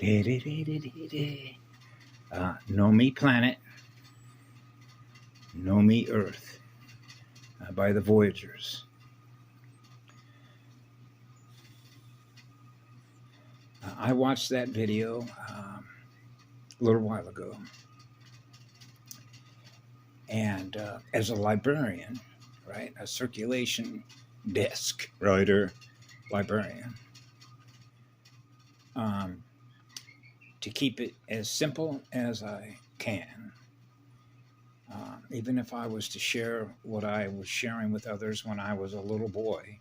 NOMI Planet, NOMI Earth by the Voyagers. I watched that video a little while ago, and as a librarian, right, a circulation desk writer, librarian, to keep it as simple as I can, even if I was to share what I was sharing with others when I was a little boy.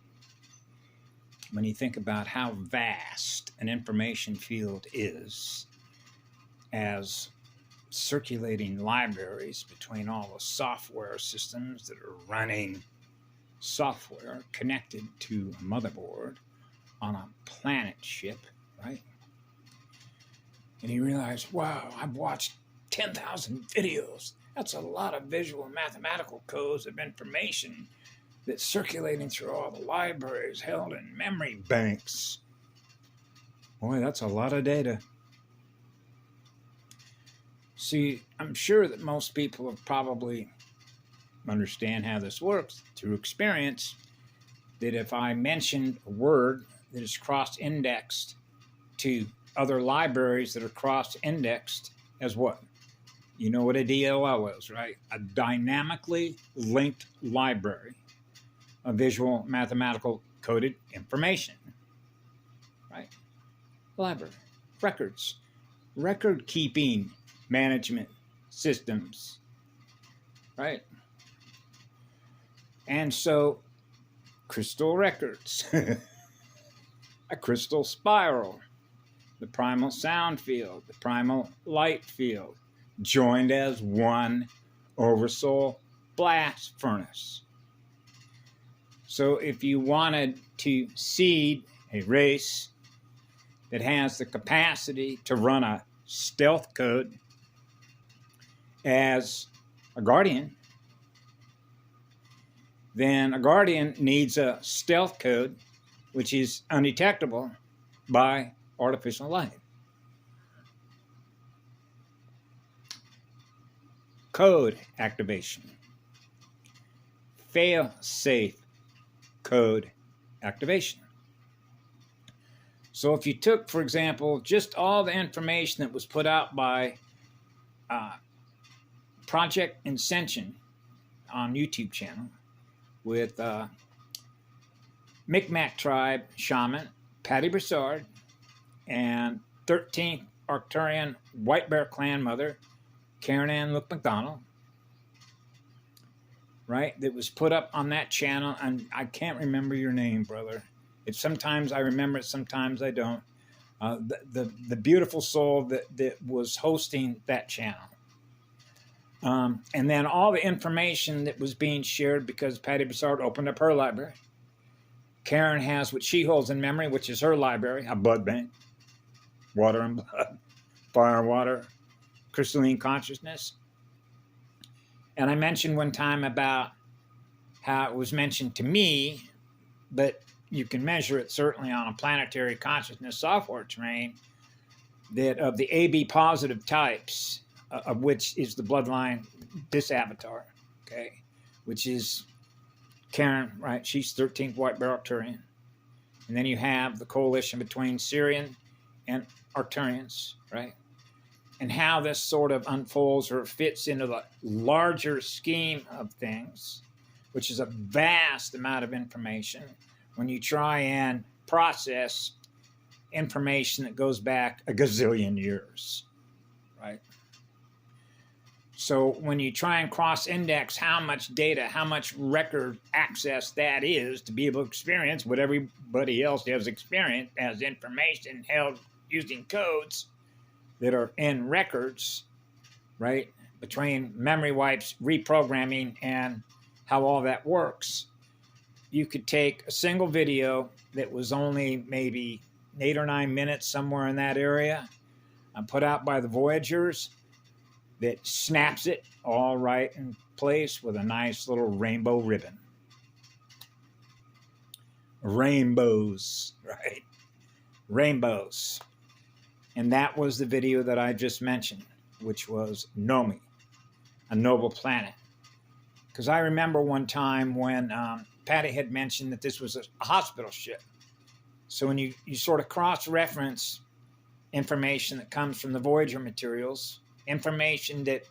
When you think about how vast an information field is, as circulating libraries between all the software systems that are running software connected to a motherboard on a planet ship, right? And you realize, wow, I've watched 10,000 videos. That's a lot of visual and mathematical codes of information that's circulating through all the libraries held in memory banks. Boy, that's a lot of data. See, I'm sure that most people have probably understand how this works through experience, that if I mentioned a word that is cross-indexed to other libraries that are cross-indexed as what? You know what a DLL is, right? A dynamically linked library of visual mathematical coded information, right? Library, records, record-keeping management systems, right? And so crystal records, a crystal spiral, the primal sound field, the primal light field, joined as one oversoul blast furnace. So if you wanted to seed a race that has the capacity to run a stealth code as a guardian, then a guardian needs a stealth code which is undetectable by artificial light. Code activation. Fail-safe code activation. So if you took, for example, just all the information that was put out by Project Ascension on YouTube channel with Micmac tribe shaman Patty Broussard and 13th Arcturian White Bear clan mother Karen Ann Luke McDonald, right, that was put up on that channel, and I can't remember your name, brother. It's sometimes I remember it, sometimes I don't. The beautiful soul that was hosting that channel. And then all the information that was being shared because Patty Broussard opened up her library. Karen has what she holds in memory, which is her library, a blood bank, water and blood, fire and water, crystalline consciousness. And I mentioned one time about how it was mentioned to me, but you can measure it certainly on a planetary consciousness software terrain, that of the AB positive types, of which is the bloodline, this avatar, okay, which is Karen, right? She's 13th White Bear Arcturian. And then you have the coalition between Syrian and Arcturians, right? And how this sort of unfolds or fits into the larger scheme of things, which is a vast amount of information when you try and process information that goes back a gazillion years, right? So when you try and cross-index how much data, how much record access that is to be able to experience what everybody else has experienced as information held using codes that are in records, right, between memory wipes, reprogramming, and how all that works, you could take a single video that was only maybe 8 or 9 minutes, somewhere in that area, and put out by the Voyagers, that snaps it all right in place with a nice little rainbow ribbon. Rainbows, right? Rainbows. And that was the video that I just mentioned, which was NOMI, a noble planet. Because I remember one time when Patty had mentioned that this was a hospital ship. So when you sort of cross-reference information that comes from the Voyager materials, information that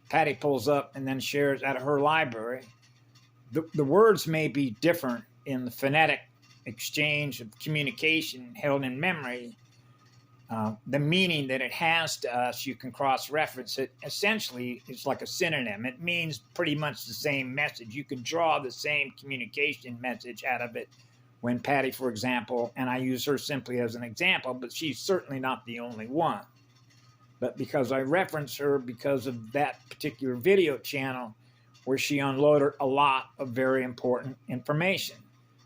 Patty pulls up and then shares out of her library, the words may be different in the phonetic exchange of communication held in memory. The meaning that it has to us, you can cross-reference it. Essentially, it's like a synonym. It means pretty much the same message. You can draw the same communication message out of it when Patty, for example, and I use her simply as an example, but she's certainly not the only one. But because I reference her because of that particular video channel where she unloaded a lot of very important information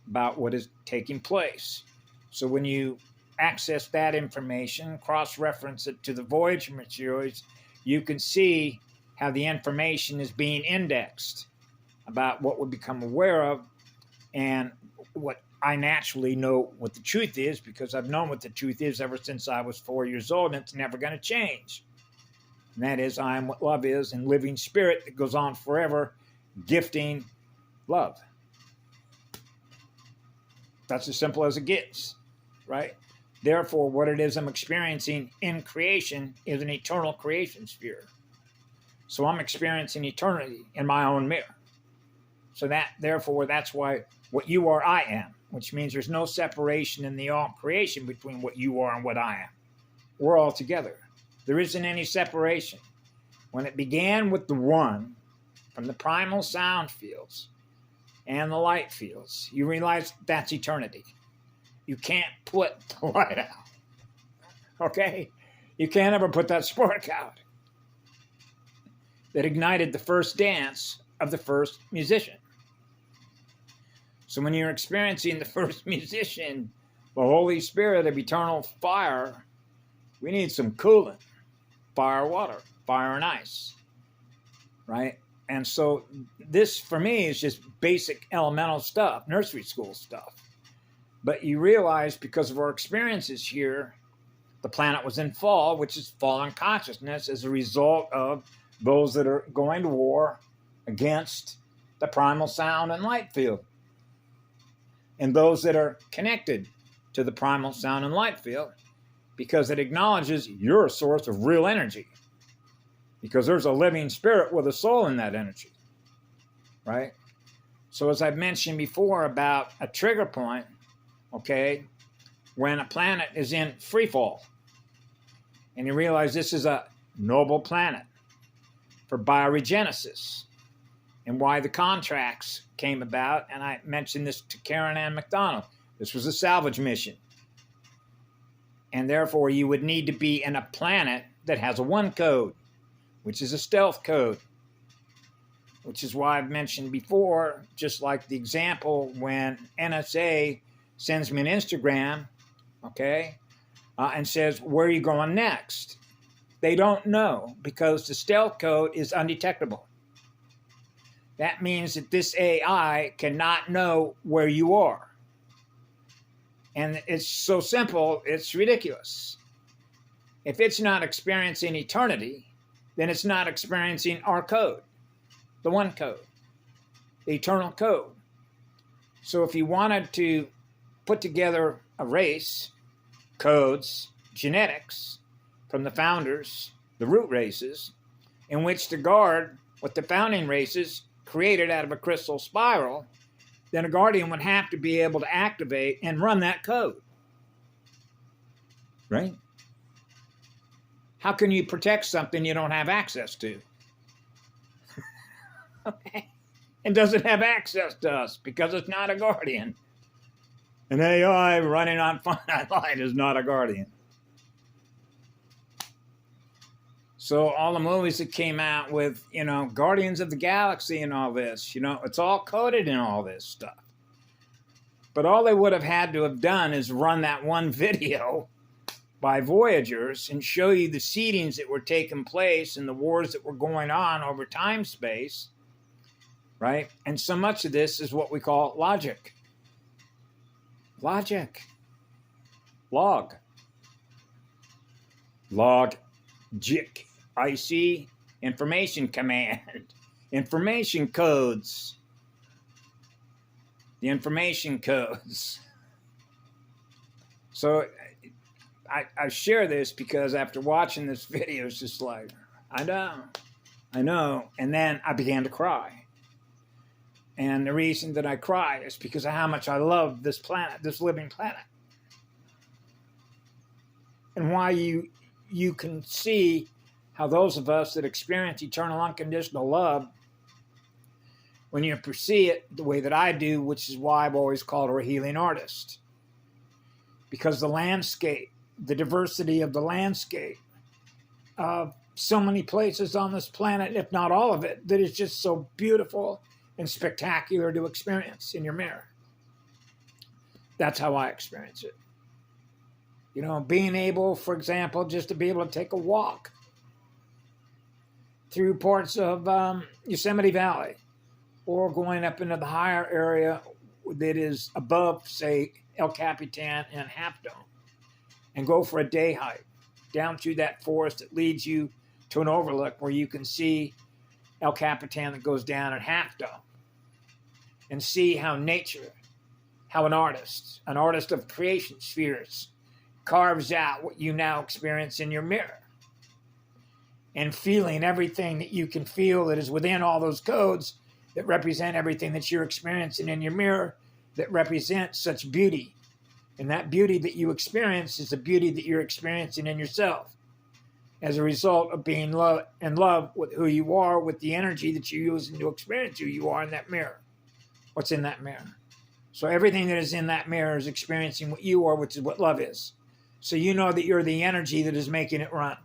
about what is taking place. So when you access that information, cross-reference it to the Voyager materials, you can see how the information is being indexed about what we become aware of and what I naturally know what the truth is, because I've known what the truth is ever since I was 4 years old, and it's never going to change. And that is, I am what love is, and living spirit that goes on forever, gifting love. That's as simple as it gets, right? Therefore, what it is I'm experiencing in creation is an eternal creation sphere. So I'm experiencing eternity in my own mirror. So therefore, that's why what you are, I am, which means there's no separation in the all creation between what you are and what I am. We're all together. There isn't any separation. When it began with the one, from the primal sound fields and the light fields, you realize that's eternity. You can't put the light out. Okay? You can't ever put that spark out that ignited the first dance of the first musician. So when you're experiencing the first musician, the Holy Spirit of eternal fire, we need some coolant. Fire, water, fire and ice, right? And so this, for me, is just basic elemental stuff, nursery school stuff. But you realize, because of our experiences here, the planet was in fall, which is fallen consciousness as a result of those that are going to war against the primal sound and light field. And those that are connected to the primal sound and light field, because it acknowledges you're a source of real energy. Because there's a living spirit with a soul in that energy, right? So as I've mentioned before about a trigger point, okay, when a planet is in free fall, and you realize this is a noble planet for bioregenesis, and why the contracts came about, and I mentioned this to Karen Ann McDonald. This was a salvage mission. And therefore, you would need to be in a planet that has a 1 code, which is a stealth code, which is why I've mentioned before, just like the example when NSA sends me an Instagram, okay, and says, where are you going next? They don't know, because the stealth code is undetectable. That means that this AI cannot know where you are. And it's so simple, it's ridiculous. If it's not experiencing eternity, then it's not experiencing our code, the 1 code, the eternal code. So if you wanted to put together a race, codes, genetics from the founders, the root races, in which to guard what the founding races created out of a crystal spiral, then a guardian would have to be able to activate and run that code. Right? How can you protect something you don't have access to? Okay. It doesn't have access to us because it's not a guardian. An AI running on finite light is not a guardian. So all the movies that came out with, Guardians of the Galaxy and all this, it's all coded in all this stuff. But all they would have had to have done is run that one video by Voyagers and show you the seedings that were taking place and the wars that were going on over time space, right? And so much of this is what we call logic. Logic. Log. Log JIC IC information command. Information codes. The information codes. So I share this because after watching this video, it's just like, I know. And then I began to cry. And the reason that I cry is because of how much I love this planet, this living planet. And why you can see how those of us that experience eternal unconditional love, when you perceive it the way that I do, which is why I've always called her a healing artist. Because the landscape, the diversity of the landscape of so many places on this planet, if not all of it, that is just so beautiful and spectacular to experience in your mirror. That's how I experience it. You know, being able, for example, just to be able to take a walk through parts of Yosemite Valley, or going up into the higher area that is above, say, El Capitan and Half Dome, and go for a day hike down through that forest that leads you to an overlook where you can see El Capitan that goes down at Half Dome, and see how nature, how an artist of creation spheres, carves out what you now experience in your mirror, and feeling everything that you can feel that is within all those codes that represent everything that you're experiencing in your mirror, that represents such beauty. And that beauty that you experience is the beauty that you're experiencing in yourself as a result of being in love with who you are, with the energy that you're using to experience who you are in that mirror. What's in that mirror? So everything that is in that mirror is experiencing what you are, which is what love is. So you know that you're the energy that is making it run.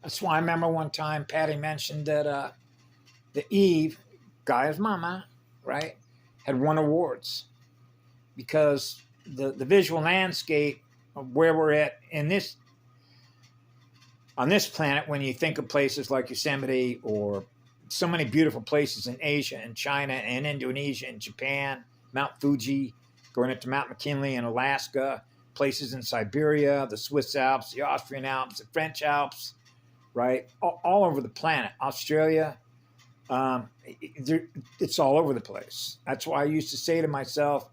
That's why I remember one time Patty mentioned that the Eve, Gaia's mama, right, had won awards because the visual landscape of where we're at in this, on this planet, when you think of places like Yosemite or so many beautiful places in Asia and China and Indonesia and Japan, Mount Fuji, going up to Mount McKinley in Alaska, places in Siberia, the Swiss Alps, the Austrian Alps, the French Alps, right? All over the planet. Australia, it's all over the place. That's why I used to say to myself,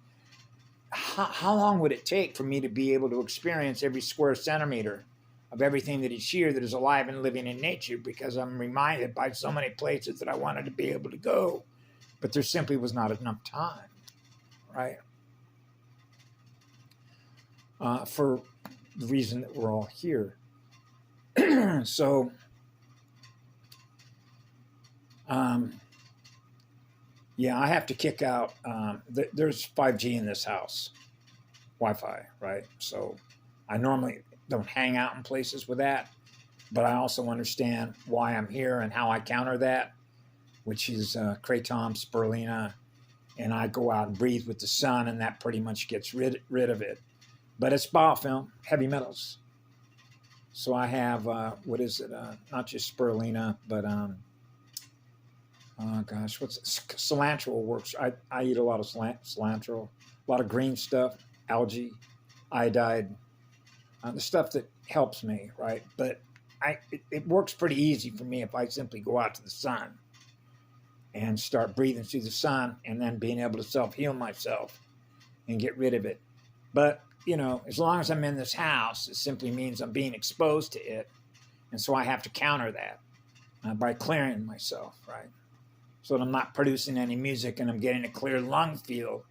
how long would it take for me to be able to experience every square centimeter of everything that is here that is alive and living in nature? Because I'm reminded by so many places that I wanted to be able to go, but there simply was not enough time, right? For the reason that we're all here. So, yeah, I have to kick out. There's 5G in this house, Wi-Fi, right? So I normally don't hang out in places with that, but I also understand why I'm here and how I counter that, which is kratom, spirulina, and I go out and breathe with the sun, and that pretty much gets rid of it. But it's biofilm, heavy metals. So I have, what is it? Not just spirulina, but, oh gosh, what's it? Cilantro works. I eat a lot of cilantro, a lot of green stuff, algae, iodide, the stuff that helps me, right? But it works pretty easy for me if I simply go out to the sun and start breathing through the sun and then being able to self-heal myself and get rid of it. But, you know, as long as I'm in this house, it simply means I'm being exposed to it. And so I have to counter that by clearing myself, right? So that I'm not producing any music and I'm getting a clear lung field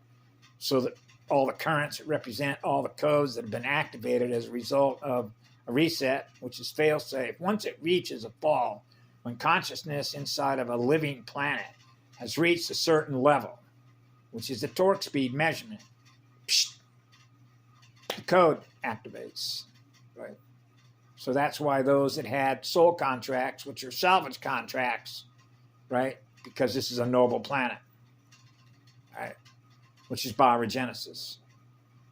so that all the currents that represent all the codes that have been activated as a result of a reset, which is fail-safe. Once it reaches a fall, when consciousness inside of a living planet has reached a certain level, which is the torque speed measurement, the code activates, right? So that's why those that had soul contracts, which are salvage contracts, right? Because this is a noble planet, right? Which is bioregenesis,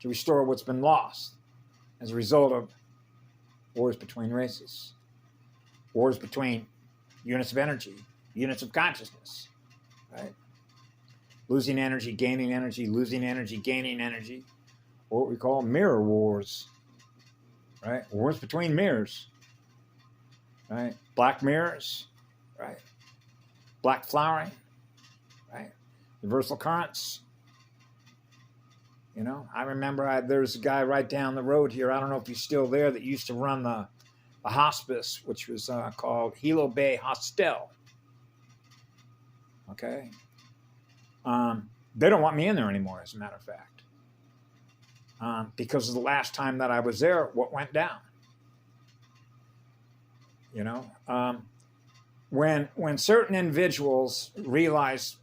to restore what's been lost as a result of wars between races, wars between units of energy, units of consciousness, right? losing energy, gaining energy, losing energy, gaining energy. What we call mirror wars, right? Wars between mirrors, right? Black mirrors, right? Black flowering, right? Universal currents. You know, I remember there's a guy right down the road here. I don't know if he's still there, that used to run the hospice, which was called Hilo Bay Hostel. Okay. They don't want me in there anymore, as a matter of fact. Because of the last time that I was there, what went down. You know, when certain individuals realize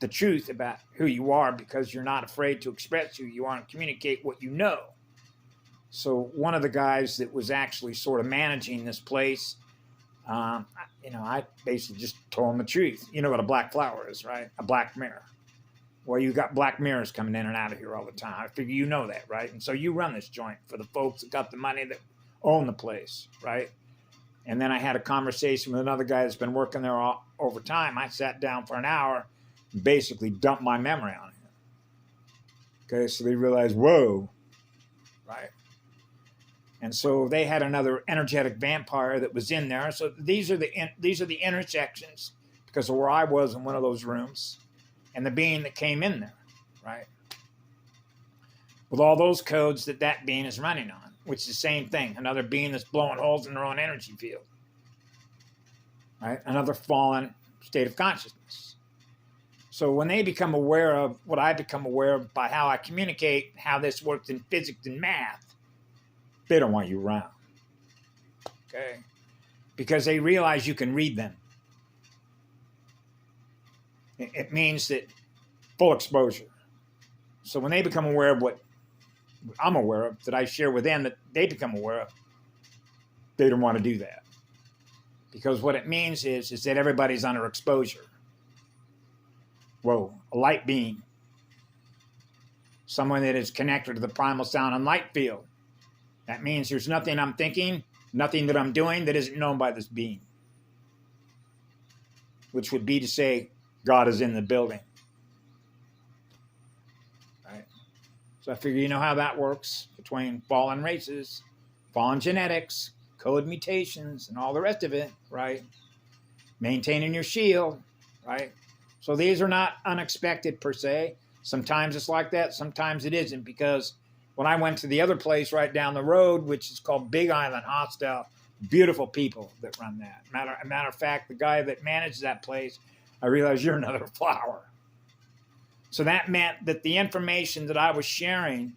the truth about who you are, because you're not afraid to express who you are and communicate what you know. So one of the guys that was actually sort of managing this place, you know, I basically just told him the truth. You know what a black flower is, right? A black mirror. Well, you got black mirrors coming in and out of here all the time. I figure you know that, right? And so you run this joint for the folks that got the money, that own the place, right? And then I had a conversation with another guy that's been working there over time. I sat down for an hour and basically dumped my memory on him. Okay, so they realized, whoa, right? And so they had another energetic vampire that was in there. So these are the intersections, because of where I was in one of those rooms, and the being that came in there, right? With all those codes that being is running on, which is the same thing. Another being that's blowing holes in their own energy field, right? Another fallen state of consciousness. So when they become aware of what I become aware of by how I communicate, how this works in physics and math, they don't want you around, okay? Because they realize you can read them. It means that full exposure. So when they become aware of what I'm aware of, that I share with them, that they become aware of, they don't want to do that. Because what it means is that everybody's under exposure. Whoa, a light being. Someone that is connected to the primal sound and light field. That means there's nothing I'm thinking, nothing that I'm doing that isn't known by this being. Which would be to say, God is in the building. Right? So I figure you know how that works between fallen races, fallen genetics, code mutations, and all the rest of it, right? Maintaining your shield, right? So these are not unexpected per se. Sometimes it's like that, sometimes it isn't, because when I went to the other place right down the road, which is called Big Island Hostel, beautiful people that run that. Matter of fact, the guy that managed that place, I realized you're another flower. So that meant that the information that I was sharing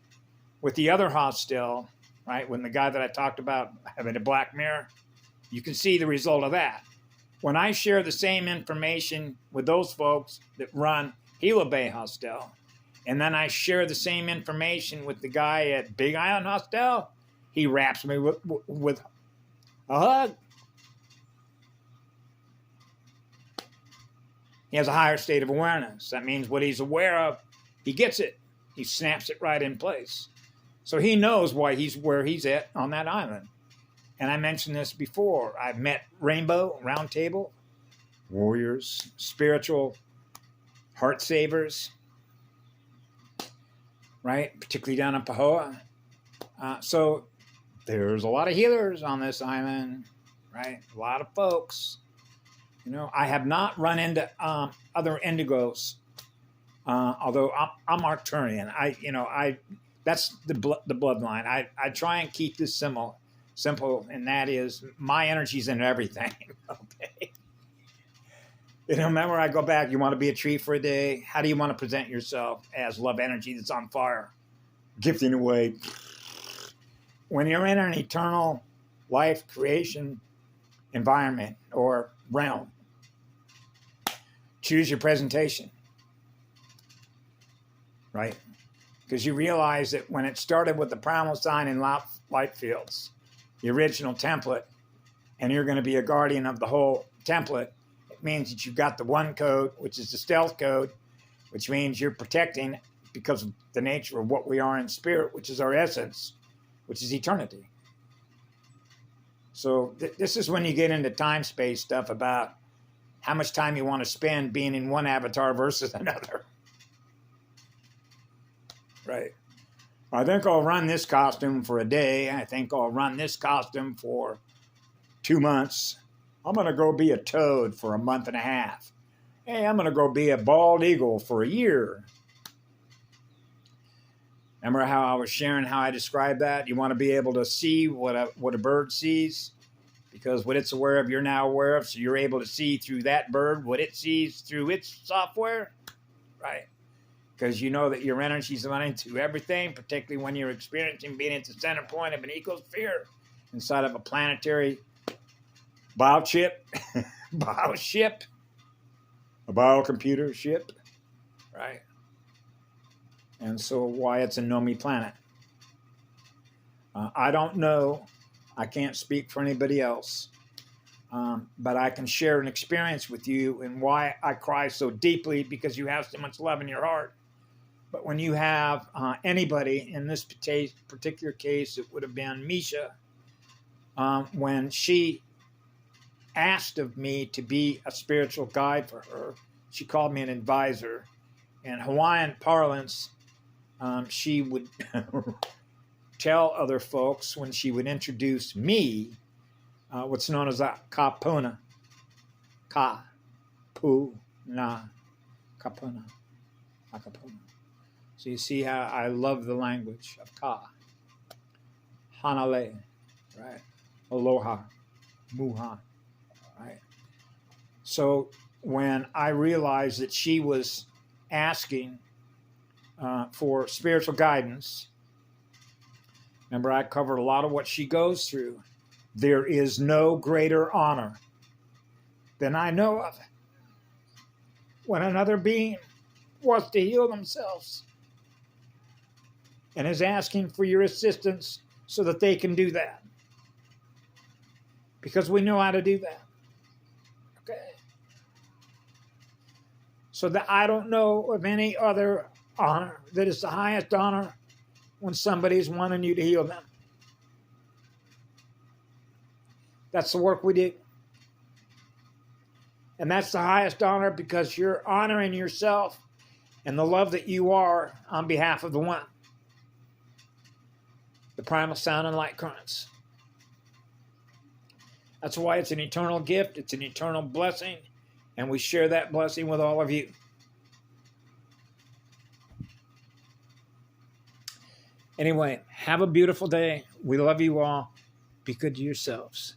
with the other hostel, right, when the guy that I talked about having a black mirror, you can see the result of that. When I share the same information with those folks that run Hilo Bay Hostel, and then I share the same information with the guy at Big Island Hostel, he wraps me with a hug. He has a higher state of awareness. That means what he's aware of, he gets it. He snaps it right in place. So he knows why he's where he's at on that island. And I mentioned this before. I've met Rainbow, Round Table, warriors, spiritual heart savers, right? Particularly down in Pahoa. So there's a lot of healers on this island, right? A lot of folks. You know, I have not run into other indigos, although I'm Arcturian. That's the bloodline. I try and keep this simple, and that is my energy's in everything. Okay. You know, remember I go back. You want to be a tree for a day? How do you want to present yourself as love energy that's on fire, gifting away? When you're in an eternal life creation environment or realm, choose your presentation, right? Because you realize that when it started with the primal sign and light fields, the original template, and you're going to be a guardian of the whole template, it means that you've got the one code, which is the stealth code, which means you're protecting because of the nature of what we are in spirit, which is our essence, which is eternity. So this is when you get into time-space stuff about how much time you want to spend being in one avatar versus another. Right. I think I'll run this costume for a day. I think I'll run this costume for 2 months. I'm going to go be a toad for a month and a half. Hey, I'm going to go be a bald eagle for a year. Remember how I was sharing how I described that? You want to be able to see what a bird sees? Because what it's aware of, you're now aware of. So you're able to see through that bird what it sees through its software. Right. Because you know that your energy is running through everything, particularly when you're experiencing being at the center point of an ecosphere inside of a planetary biochip, bioship, a biocomputer ship, right? And so why it's a NOMI planet. I don't know. I can't speak for anybody else. But I can share an experience with you and why I cry so deeply, because you have so much love in your heart. But when you have anybody, in this particular case, it would have been Misha, when she asked of me to be a spiritual guide for her, she called me an advisor. In Hawaiian parlance, she would tell other folks when she would introduce me what's known as a kapuna. Ka-pu-na. Kapuna. Akapuna. So you see how I love the language of Ka. Hanale, right? Aloha, Muha, right? So when I realized that she was asking for spiritual guidance, remember I covered a lot of what she goes through. There is no greater honor than I know of when another being wants to heal themselves and is asking for your assistance so that they can do that. Because we know how to do that. Okay? So that I don't know of any other honor that is the highest honor when somebody's wanting you to heal them. That's the work we do. And that's the highest honor, because you're honoring yourself and the love that you are on behalf of the one. The primal sound and light currents. That's why it's an eternal gift. It's an eternal blessing. And we share that blessing with all of you. Anyway, have a beautiful day. We love you all. Be good to yourselves.